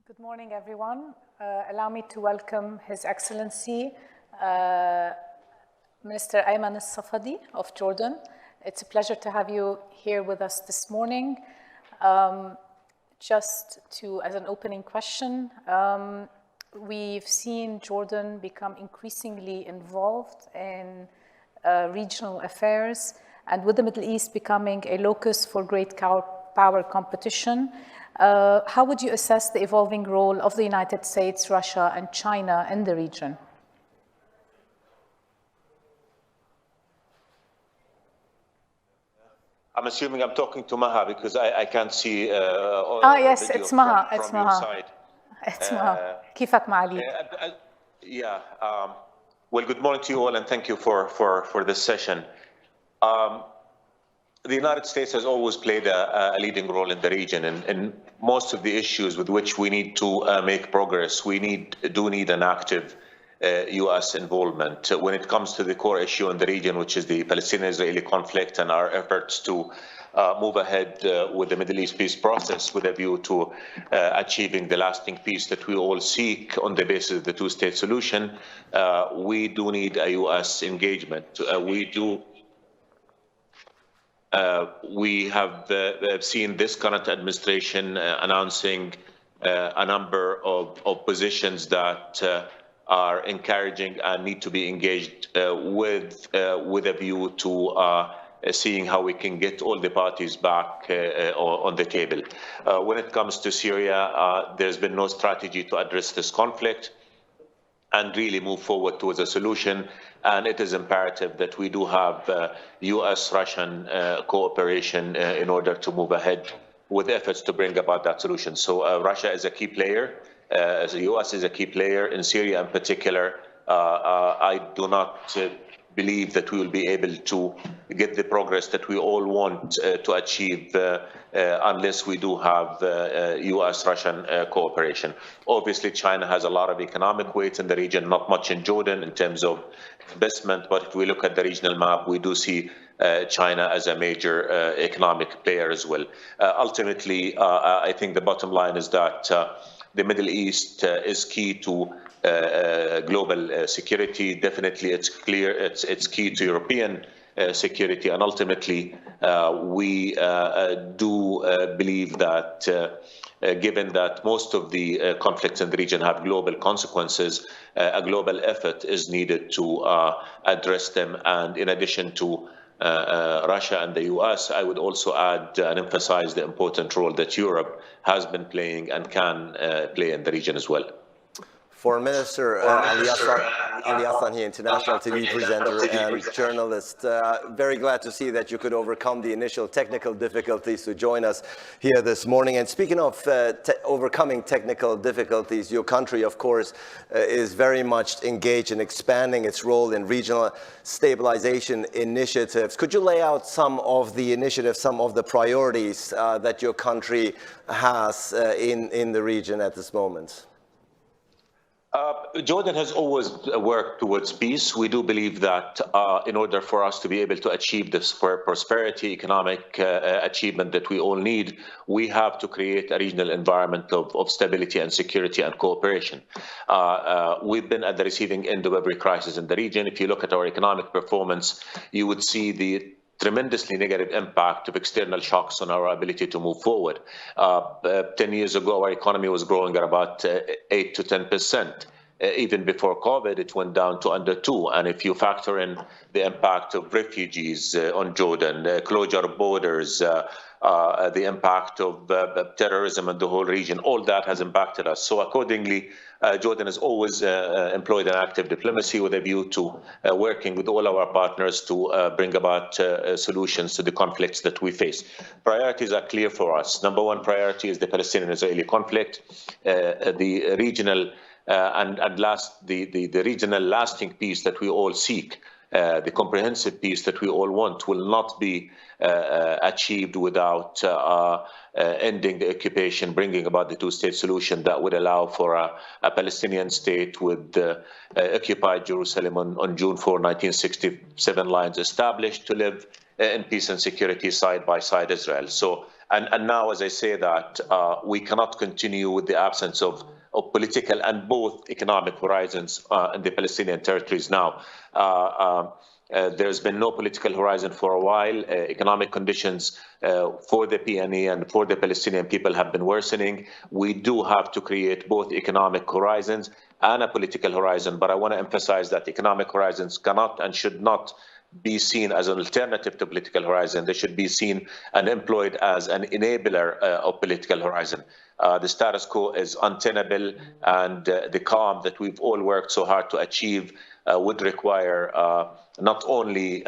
Good morning, everyone. Allow me to welcome His Excellency, Minister Ayman الصفدي of Jordan. It's a pleasure to have you here with us this morning. Just as an opening question, we've seen Jordan become increasingly involved in regional affairs, and with the Middle East becoming a locus for great power competition, how would you assess the evolving role of the United States, Russia, and China in the region? I'm assuming I'm talking to Maha because I can't see. Yes, it's Maha. It's Maha. It's Maha. كيفك معالي? Yeah. Well, good morning to you all, and thank you for this session. The United States has always played a leading role in the region, and most of the issues with which we need to make progress, we do need an active U.S. involvement when it comes to the core issue in the region, which is the Palestinian-Israeli conflict, and our efforts to move ahead with the Middle East peace process with a view to achieving the lasting peace that we all seek on the basis of the two-state solution. We do need a U.S. engagement. We have seen this current administration announcing a number of positions that are encouraging and need to be engaged with a view to seeing how we can get all the parties back on the table. When it comes to Syria, there's been no strategy to address this conflict and really move forward towards a solution. And it is imperative that we do have U.S.-Russian cooperation in order to move ahead with efforts to bring about that solution. So Russia is a key player. The U.S. is a key player in Syria in particular. I do not believe that we will be able to get the progress that we all want to achieve unless we do have U.S.-Russian cooperation. Obviously, China has a lot of economic weight in the region, not much in Jordan in terms of investment, but if we look at the regional map, we do see China as a major economic player as well. Ultimately, I think the bottom line is that the Middle East is key to global security. Definitely, it's clear it's key to European security, and ultimately, we do believe that given that most of the conflicts in the region have global consequences, a global effort is needed to address them. And in addition to Russia and the US, I would also add and emphasize the important role that Europe has been playing and can play in the region as well. Foreign Minister Ali Hassan here, international TV presenter and journalist. Very glad to see that you could overcome the initial technical difficulties to join us here this morning. And speaking of overcoming technical difficulties, your country, of course, is very much engaged in expanding its role in regional stabilization initiatives. Could you lay out some of the initiatives, some of the priorities that your country has in the region at this moment? Jordan has always worked towards peace. We do believe that in order for us to be able to achieve this prosperity, economic achievement that we all need, we have to create a regional environment of stability and security and cooperation. We've been at the receiving end of every crisis in the region. If you look at our economic performance, you would see the tremendously negative impact of external shocks on our ability to move forward. 10 years ago, our economy was growing at about 8 to 10%. Even before COVID, it went down to under 2. And if you factor in the impact of refugees on Jordan, closure of borders, the impact of terrorism in the whole region, all that has impacted us. So accordingly, Jordan has always employed an active diplomacy with a view to working with all our partners to bring about solutions to the conflicts that we face. Priorities are clear for us. Number one priority is the Palestinian-Israeli conflict. The regional the regional lasting peace that we all seek, the comprehensive peace that we all want, will not be achieved without ending the occupation, bringing about the two-state solution that would allow for a Palestinian state with occupied Jerusalem on June 4, 1967 lines established to live in peace and security side by side Israel. So And now, as I say that, we cannot continue with the absence of political and both economic horizons in the Palestinian territories now. There's been no political horizon for a while. Economic conditions for the PNE and for the Palestinian people have been worsening. We do have to create both economic horizons and a political horizon, but I want to emphasize that economic horizons cannot and should not be seen as an alternative to political horizon. They should be seen and employed as an enabler of political horizon. The status quo is untenable, and the calm that we've all worked so hard to achieve would require not only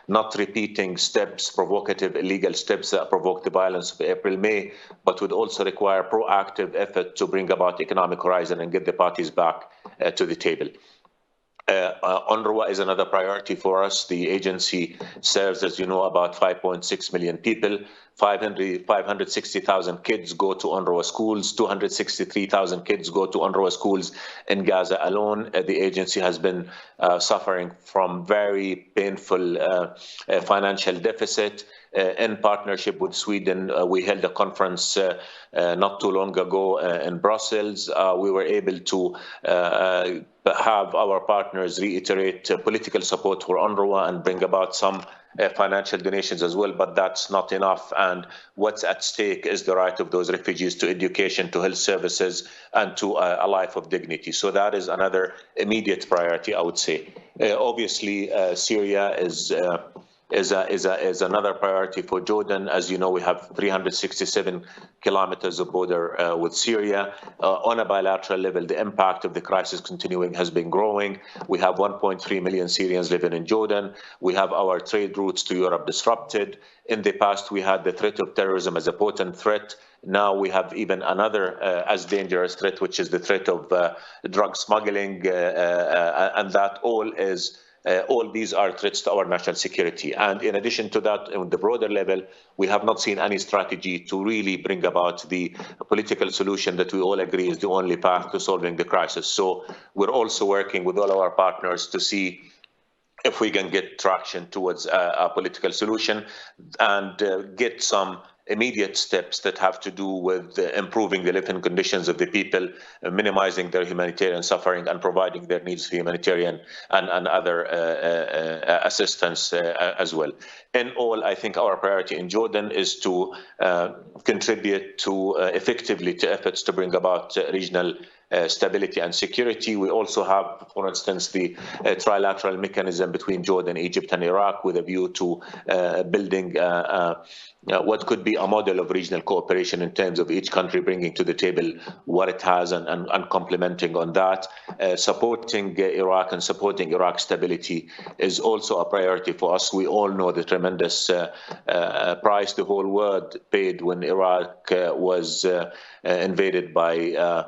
not repeating steps, provocative, illegal steps that provoked the violence of April, May, but would also require proactive effort to bring about economic horizon and get the parties back to the table. UNRWA is another priority for us. The agency serves, as you know, about 5.6 million people. 560,000 kids go to UNRWA schools. 263,000 kids go to UNRWA schools in Gaza alone. The agency has been suffering from very painful financial deficit. In partnership with Sweden, we held a conference not too long ago in Brussels. We were able to have our partners reiterate political support for UNRWA and bring about some financial donations as well, but that's not enough. And what's at stake is the right of those refugees to education, to health services, and to a life of dignity. So that is another immediate priority, I would say. Obviously, Syria is another priority for Jordan. As you know, we have 367 kilometers of border with Syria. On a bilateral level, the impact of the crisis continuing has been growing. We have 1.3 million Syrians living in Jordan. We have our trade routes to Europe disrupted. In the past, we had the threat of terrorism as a potent threat. Now we have even another as dangerous threat, which is the threat of drug smuggling, and that all these are threats to our national security. And in addition to that, on the broader level, we have not seen any strategy to really bring about the political solution that we all agree is the only path to solving the crisis. So we're also working with all our partners to see if we can get traction towards a political solution and get some immediate steps that have to do with improving the living conditions of the people, minimizing their humanitarian suffering, and providing their needs for humanitarian and other assistance as well. In all, I think our priority in Jordan is to contribute effectively to efforts to bring about regional stability and security. We also have, for instance, the trilateral mechanism between Jordan, Egypt, and Iraq with a view to building what could be a model of regional cooperation in terms of each country bringing to the table what it has and complementing on that. Supporting Iraq and supporting Iraq's stability is also a priority for us. We all know the tremendous price the whole world paid when Iraq was invaded by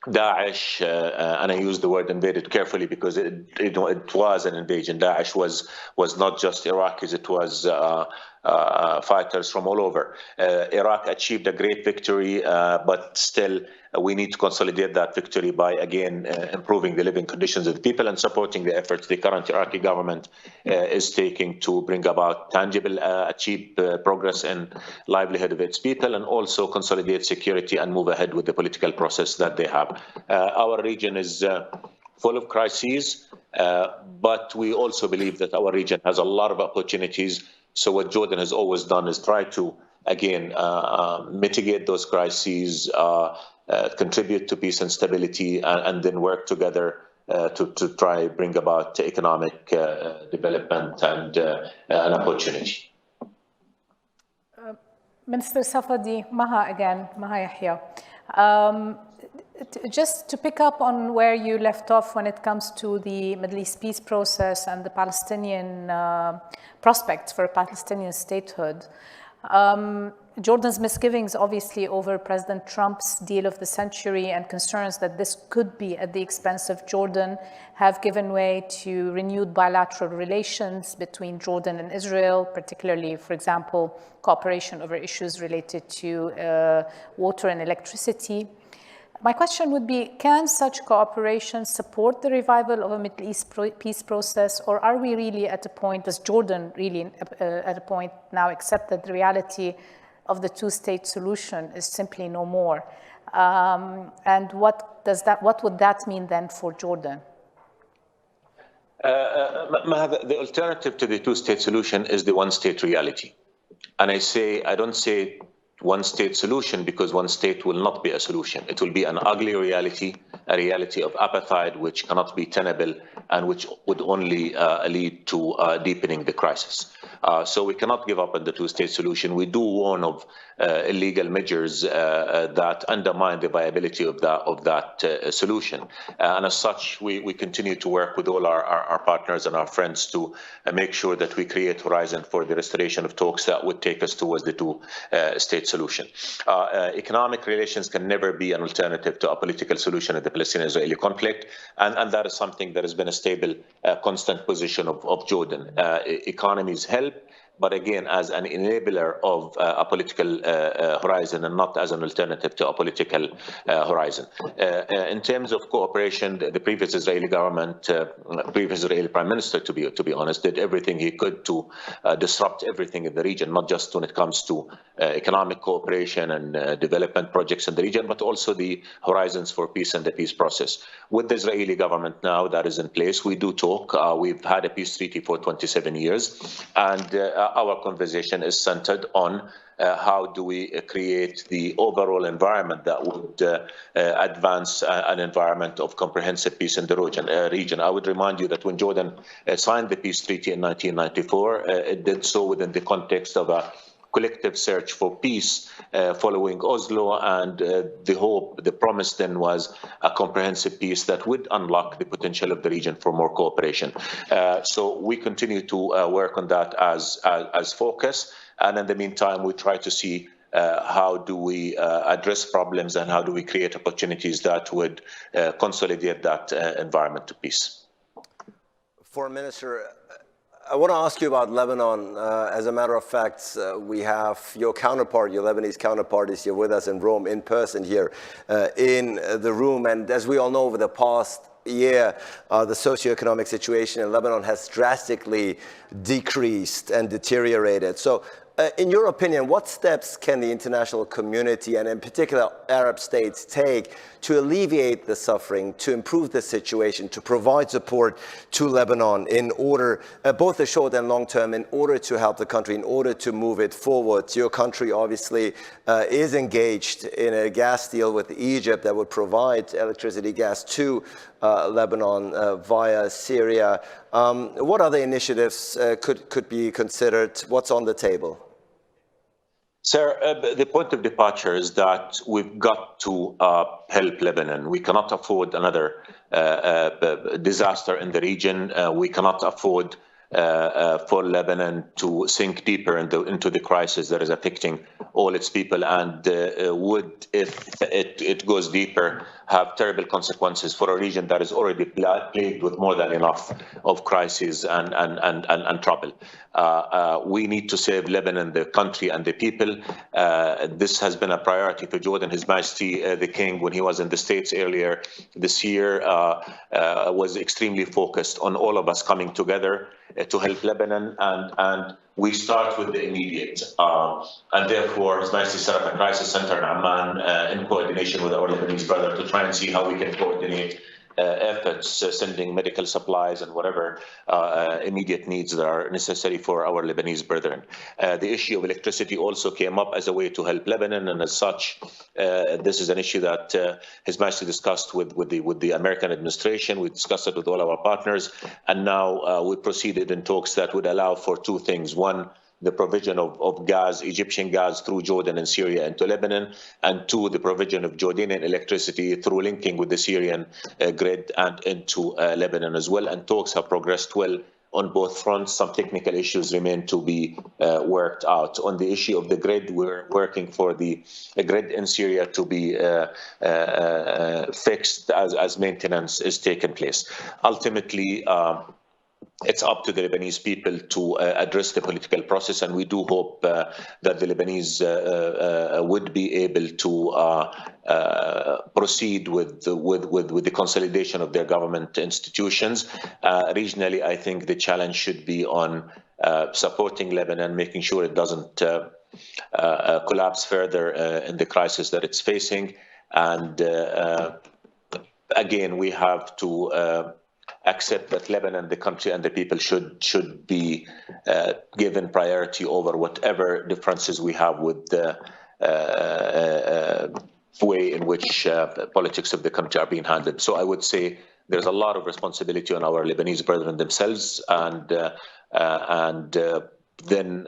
Daesh, and I use the word invaded carefully because it was an invasion. Daesh was not just Iraqis, it was fighters from all over. Iraq achieved a great victory, but still we need to consolidate that victory by, again, improving the living conditions of the people and supporting the efforts the current Iraqi government is taking to bring about tangible, achieve progress in livelihood of its people, and also consolidate security and move ahead with the political process that they have. Our region is full of crises, but we also believe that our region has a lot of opportunities. So what Jordan has always done is try to, again, mitigate those crises, contribute to peace and stability, and then work together to try bring about economic development and an opportunity. Minister Safadi, Maha again, Maha Yahya. Just to pick up on where you left off when it comes to the Middle East peace process and the Palestinian prospects for Palestinian statehood, Jordan's misgivings, obviously, over President Trump's deal of the century and concerns that this could be at the expense of Jordan have given way to renewed bilateral relations between Jordan and Israel, particularly, for example, cooperation over issues related to water and electricity. My question would be, can such cooperation support the revival of a Middle East peace process, or are we really at a point, does Jordan really at a point now accept that the reality of the two-state solution is simply no more. And what would that mean then for Jordan? The alternative to the two-state solution is the one-state reality. And I don't say one-state solution because one state will not be a solution. It will be an ugly reality, a reality of apartheid which cannot be tenable and which would only lead to deepening the crisis. So we cannot give up on the two-state solution. We do warn of illegal measures that undermine the viability of that solution. And as such, we continue to work with all our partners and our friends to make sure that we create horizon for the restoration of talks that would take us towards the two-state solution. Economic relations can never be an alternative to a political solution of the Palestinian-Israeli conflict, and that is something that has been a stable, constant position of Jordan. Economies help, but again, as an enabler of a political horizon and not as an alternative to a political horizon. In terms of cooperation, the previous Israeli government, previous Israeli prime minister, to be honest, did everything he could to disrupt everything in the region, not just when it comes to economic cooperation and development projects in the region, but also the horizons for peace and the peace process. With the Israeli government now that is in place, we do talk. We've had a peace treaty for 27 years, and our conversation is centered on how do we create the overall environment that would advance an environment of comprehensive peace in the region. I would remind you that when Jordan signed the peace treaty in 1994, it did so within the context of a collective search for peace following Oslo, and the promise then was a comprehensive peace that would unlock the potential of the region for more cooperation. So we continue to work on that as focus, and in the meantime we try to see how do we address problems and how do we create opportunities that would consolidate that environment to peace. Foreign Minister, I want to ask you about Lebanon. As a matter of fact, we have your counterpart, your Lebanese counterpart is here with us in Rome in person here in the room. And as we all know, over the past year, the socioeconomic situation in Lebanon has drastically decreased and deteriorated. So in your opinion, what steps can the international community and in particular Arab states take to alleviate the suffering, to improve the situation, to provide support to Lebanon in order, both the short and long term, in order to help the country, in order to move it forward? Your country obviously is engaged in a gas deal with Egypt that would provide electricity, gas to Lebanon via Syria. What other initiatives could be considered? What's on the table? Sir, the point of departure is that we've got to help Lebanon. We cannot afford another disaster in the region. We cannot afford for Lebanon to sink deeper into the crisis that is affecting all its people, and would, if it goes deeper, have terrible consequences for a region that is already plagued with more than enough of crises and trouble. We need to save Lebanon, the country and the people. This has been a priority for Jordan. His Majesty the King, when he was in the States earlier this year, was extremely focused on all of us coming together to help Lebanon, and we start with the immediate. And therefore, His Majesty set up a crisis center in Amman in coordination with our Lebanese brother to try and see how we can coordinate efforts, sending medical supplies and whatever immediate needs that are necessary for our Lebanese brethren. The issue of electricity also came up as a way to help Lebanon, and as such, this is an issue that His Majesty discussed with the American administration. We discussed it with all our partners, and now we proceeded in talks that would allow for two things. One, the provision of gas, Egyptian gas, through Jordan and Syria into Lebanon, and two, the provision of Jordanian electricity through linking with the Syrian grid and into Lebanon as well. And talks have progressed well on both fronts. Some technical issues remain to be worked out. On the issue of the grid, we're working for the grid in Syria to be fixed as maintenance is taking place. Ultimately, it's up to the Lebanese people to address the political process, and we do hope that the Lebanese would be able to proceed with the consolidation of their government institutions. Regionally, I think the challenge should be on supporting Lebanon, making sure it doesn't collapse further in the crisis that it's facing. And again, we have to accept that Lebanon, the country and the people should be given priority over whatever differences we have with the way in which politics of the country are being handled. So I would say there's a lot of responsibility on our Lebanese brethren themselves, and then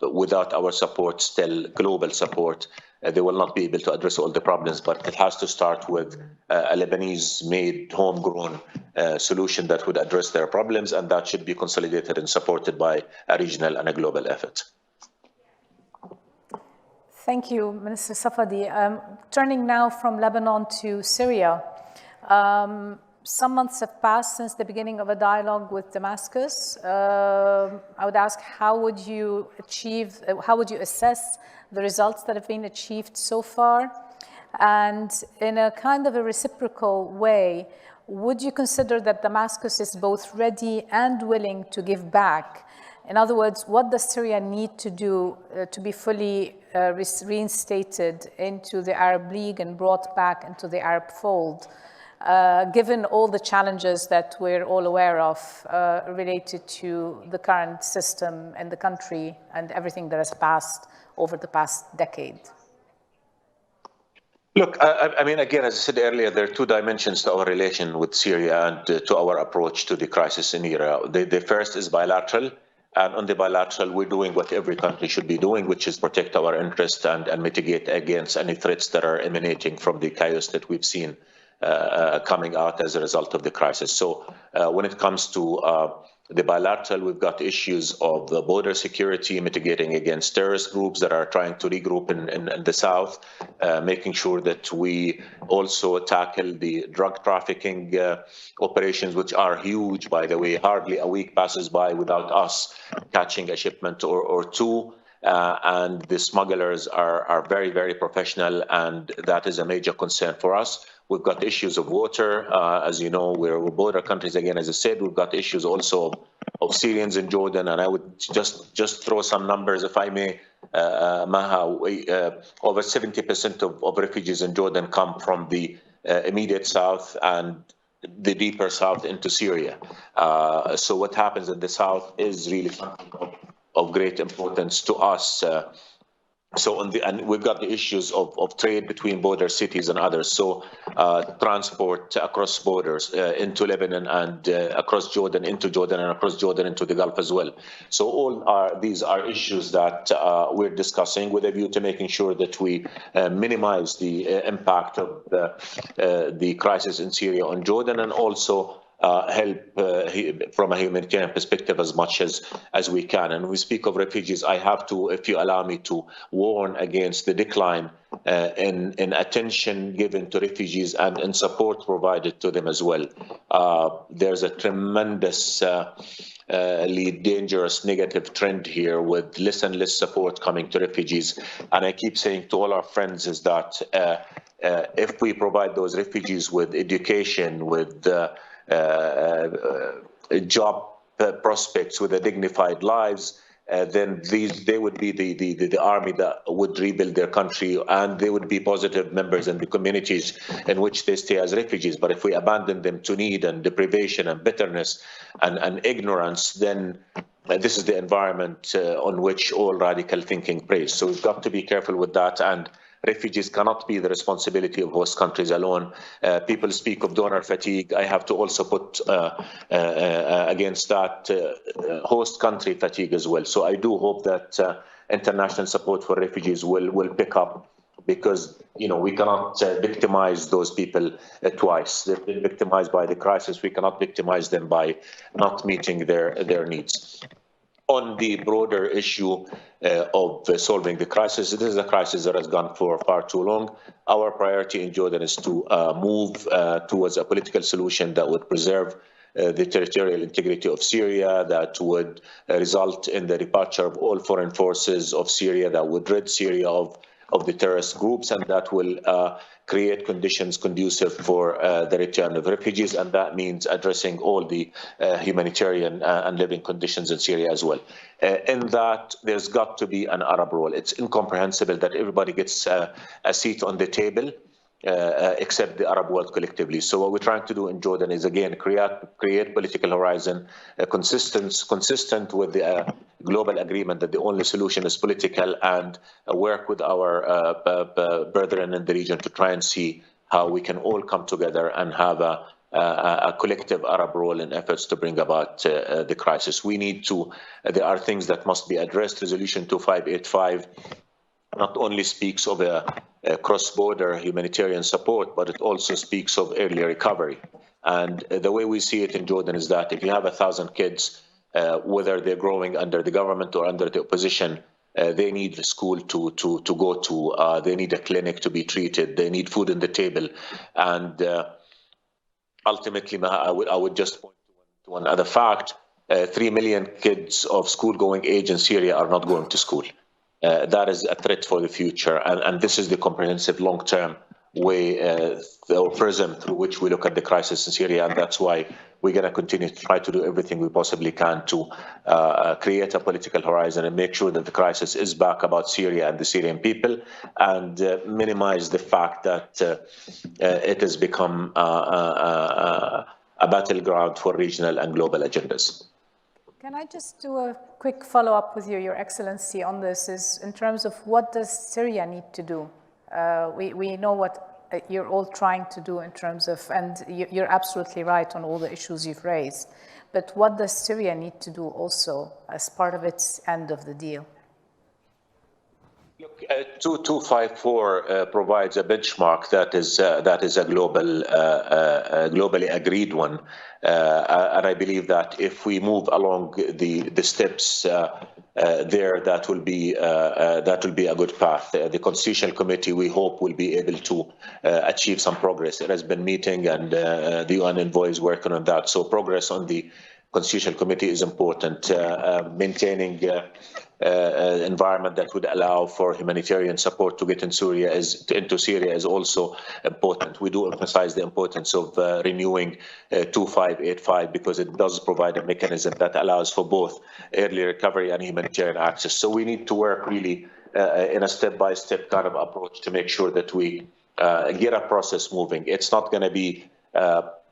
without our support, still global support, they will not be able to address all the problems. But it has to start with a Lebanese-made, homegrown solution that would address their problems, and that should be consolidated and supported by a regional and a global effort. Thank you, Minister Safadi. Turning now from Lebanon to Syria. Some months have passed since the beginning of a dialogue with Damascus. I would ask, how would you assess the results that have been achieved so far? And in a kind of a reciprocal way, would you consider that Damascus is both ready and willing to give back? In other words, what does Syria need to do to be fully reinstated into the Arab League and brought back into the Arab fold, given all the challenges that we're all aware of related to the current system in the country and everything that has passed over the past decade? Look, I mean, again, as I said earlier, there are two dimensions to our relation with Syria and to our approach to the crisis in Syria. The first is bilateral. And on the bilateral, we're doing what every country should be doing, which is protect our interests and mitigate against any threats that are emanating from the chaos that we've seen coming out as a result of the crisis. So when it comes to the bilateral, we've got issues of the border security, mitigating against terrorist groups that are trying to regroup in the south, making sure that we also tackle the drug trafficking operations, which are huge, by the way. Hardly a week passes by without us catching a shipment or two. And the smugglers are very, very professional, and that is a major concern for us. We've got issues of water. As you know, we're border countries again, as I said. We've got issues also of Syrians in Jordan, and I would just throw some numbers, if I may, Maha. Over 70% of refugees in Jordan come from the immediate south and the deeper south into Syria. So what happens in the south is really something of great importance to us. And we've got the issues of trade between border cities and others. So transport across borders into Lebanon and across Jordan into Jordan and across Jordan into the Gulf as well. So these are issues that we're discussing with a view to making sure that we minimize the impact of the crisis in Syria on Jordan, and also help from a humanitarian perspective as much as we can. And when we speak of refugees, I have to, if you allow me, to warn against the decline in attention given to refugees and in support provided to them as well. There's a tremendous dangerous negative trend here with less and less support coming to refugees. And I keep saying to all our friends is that if we provide those refugees with education, with job prospects, with dignified lives, then they would be the army that would rebuild their country, and they would be positive members in the communities in which they stay as refugees. But if we abandon them to need and deprivation and bitterness and ignorance, then this is the environment on which all radical thinking preys. So we've got to be careful with that. And refugees cannot be the responsibility of host countries alone. People speak of donor fatigue. I have to also put against that host country fatigue as well. So I do hope that international support for refugees will pick up, because we cannot victimize those people twice. They've been victimized by the crisis. We cannot victimize them by not meeting their needs. On the broader issue of solving the crisis, this is a crisis that has gone for far too long. Our priority in Jordan is to move towards a political solution that would preserve the territorial integrity of Syria, that would result in the departure of all foreign forces of Syria, that would rid Syria of the terrorist groups, and that will create conditions conducive for the return of refugees, and that means addressing all the humanitarian and living conditions in Syria as well. In that, there's got to be an Arab role. It's incomprehensible that everybody gets a seat on the table except the Arab world collectively. So what we're trying to do in Jordan is, again, create political horizon consistent with the global agreement that the only solution is political, and work with our brethren in the region to try and see how we can all come together and have a collective Arab role in efforts to bring about the crisis. There are things that must be addressed. Resolution 2585 not only speaks of a cross-border humanitarian support, but it also speaks of early recovery. And the way we see it in Jordan is that if you have 1,000 kids, whether they're growing under the government or under the opposition, they need a school to go to, they need a clinic to be treated, they need food on the table. And ultimately, I would just point to one other fact: 3 million kids of school-going age in Syria are not going to school. That is a threat for the future, and this is the comprehensive long-term way or prism through which we look at the crisis in Syria, and that's why we're going to continue to try to do everything we possibly can to create a political horizon and make sure that the crisis is back about Syria and the Syrian people, and minimize the fact that it has become a battleground for regional and global agendas. Can I just do a quick follow-up with you, Your Excellency, on this, is in terms of what does Syria need to do? We know what you're all trying to do in terms of, and you're absolutely right on all the issues you've raised, but what does Syria need to do also as part of its end of the deal? Look, 2254 provides a benchmark that is a globally agreed one, and I believe that if we move along the steps there, that will be a good path. The Constitutional Committee, we hope, will be able to achieve some progress. It has been meeting, and the UN envoy is working on that. So progress on the Constitutional Committee is important. Maintaining environment that would allow for humanitarian support to get into Syria is also important. We do emphasize the importance of renewing 2585 because it does provide a mechanism that allows for both early recovery and humanitarian access. So we need to work really in a step-by-step kind of approach to make sure that we get a process moving. It's not going to be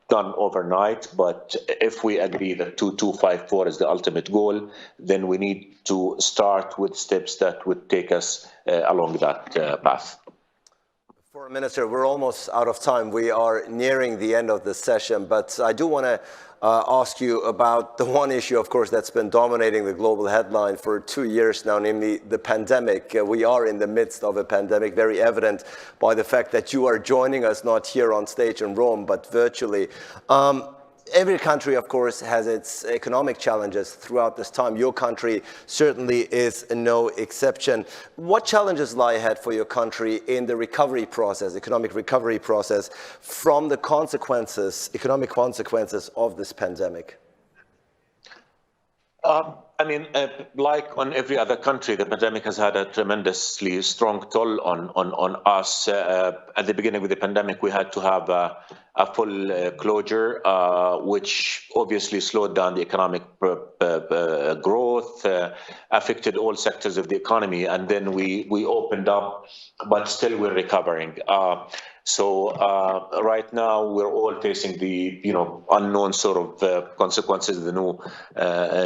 done overnight, but if we agree that 2254 is the ultimate goal, then we need to start with steps that would take us along that path. Foreign Minister, we're almost out of time. We are nearing the end of the session, but I do want to ask you about the one issue, of course, that's been dominating the global headline for 2 years now, namely the pandemic. We are in the midst of a pandemic, very evident by the fact that you are joining us not here on stage in Rome, but virtually. Every country, of course, has its economic challenges throughout this time. Your country certainly is no exception. What challenges lie ahead for your country in the recovery process, economic recovery process, from the consequences, economic consequences of this pandemic? I mean, like on every other country, the pandemic has had a tremendously strong toll on us. At the beginning of the pandemic, we had to have a full closure, which obviously slowed down the economic growth, affected all sectors of the economy, and then we opened up, but still we're recovering. So right now we're all facing the unknown sort of consequences of the new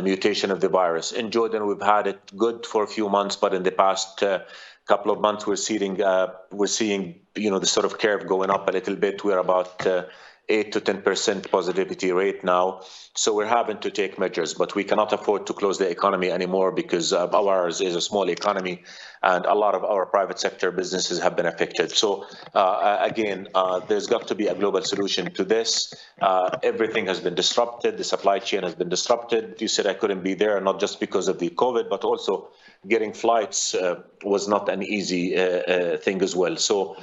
mutation of the virus. In Jordan, we've had it good for a few months, but in the past couple of months we're seeing the sort of curve going up a little bit. We're about 8 to 10% positivity rate now. So we're having to take measures, but we cannot afford to close the economy anymore because ours is a small economy and a lot of our private sector businesses have been affected. So again, there's got to be a global solution to this. Everything has been disrupted. The supply chain has been disrupted. You said I couldn't be there, not just because of the COVID, but also getting flights was not an easy thing as well. So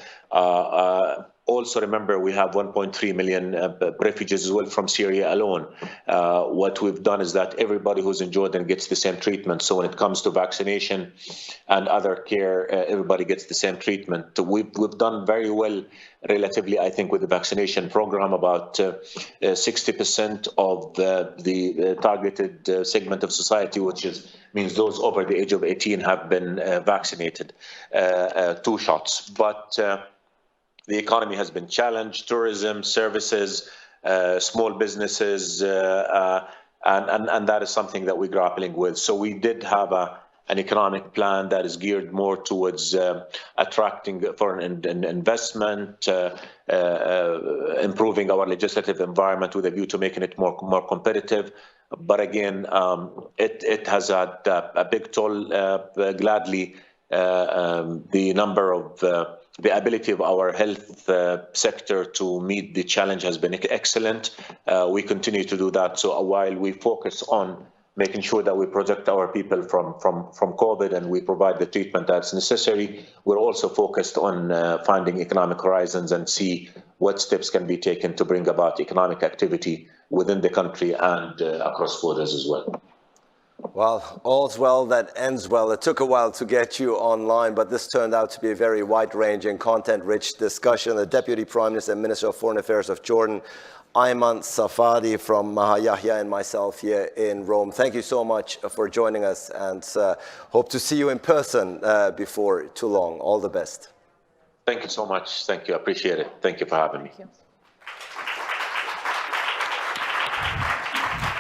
also remember we have 1.3 million refugees as well from Syria alone. What we've done is that everybody who's in Jordan gets the same treatment. So when it comes to vaccination and other care, everybody gets the same treatment. We've done very well relatively, I think, with the vaccination program. About 60% of the targeted segment of society, which means those over the age of 18, have been vaccinated, 2 shots. But the economy has been challenged, tourism, services, small businesses, and that is something that we're grappling with. So we did have an economic plan that is geared more towards attracting foreign investment, improving our legislative environment with a view to making it more competitive. But again, it has had a big toll. Gladly, the number of the ability of our health sector to meet the challenge has been excellent. We continue to do that. So while we focus on making sure that we protect our people from COVID and we provide the treatment that's necessary, we're also focused on finding economic horizons and see what steps can be taken to bring about economic activity within the country and across borders as well. Well, all's well that ends well. It took a while to get you online, but this turned out to be a very wide-ranging, content-rich discussion. The Deputy Prime Minister and Minister of Foreign Affairs of Jordan, Ayman Safadi from Maha Yahya, and myself here in Rome. Thank you so much for joining us, and hope to see you in person before too long. All the best. Thank you so much. Thank you. I appreciate it. Thank you for having me. Thank you.